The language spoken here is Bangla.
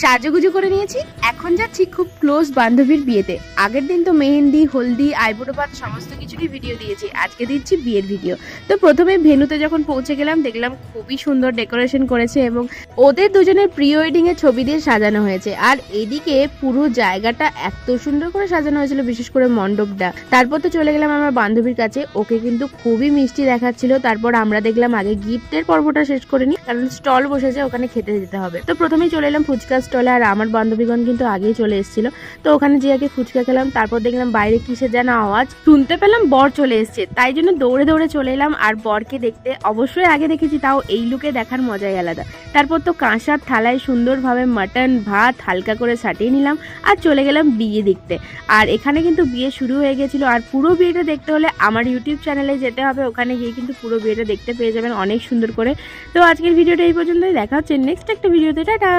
সাজুগুজু করে নিয়েছি, এখন যাচ্ছি খুব ক্লোজ বান্ধবীর বিয়েতে। আগের দিন তো মেহেন্দি, হলদি, আইবুড়ো ভাত সমস্ত কিছুরই ভিডিও দিয়েছি, আজকে দিচ্ছি বিয়ের ভিডিও। তো প্রথমে ভেন্যুতে যখন পৌঁছে গেলাম দেখলাম খুবই সুন্দর ডেকোরেশন করেছে এবং ওদের দুজনের প্রি ওয়েডিং এর ছবি দিয়ে সাজানো হয়েছে। আর এদিকে পুরো জায়গাটা এত সুন্দর করে সাজানো হয়েছিল, বিশেষ করে মণ্ডপটা। তারপর তো চলে গেলাম আমার বান্ধবীর কাছে, ওকে কিন্তু খুবই মিষ্টি দেখাচ্ছিল। তারপর আমরা দেখলাম আগে গিফটের পর্বটা শেষ করে নি, কারণ স্টল বসেছে, ওখানে খেতে যেতে হবে। তো প্রথমেই চলে এলাম ফুচকা স্টলে, আর আমার বান্ধবীগণ কিন্তু আগেই চলে এসেছিল। তো ওখানে যে আগে ফুচকা খেলাম, তারপর দেখলাম বাইরে কিসের যেন আওয়াজ শুনতে পেলাম, বর চলে এসছে। তাই জন্য দৌড়ে দৌড়ে চলে এলাম আর বরকে দেখতে। অবশ্যই আগে দেখেছি, তাও এই লুকে দেখার মজাই আলাদা। তারপর তো কাঁসার থালায় সুন্দরভাবে মাটন ভাত হালকা করে সাটিয়ে নিলাম আর চলে গেলাম বিয়ে দেখতে। আর এখানে কিন্তু বিয়ে শুরু হয়ে গেছিল। আর পুরো বিয়েটা দেখতে হলে আমার ইউটিউব চ্যানেলে যেতে হবে, ওখানে গিয়ে কিন্তু পুরো বিয়েটা দেখতে পেয়ে যাবেন অনেক সুন্দর করে। তো আজকের ভিডিওটা এই পর্যন্তই, দেখা হচ্ছে নেক্সট একটা ভিডিওতে। টাটা।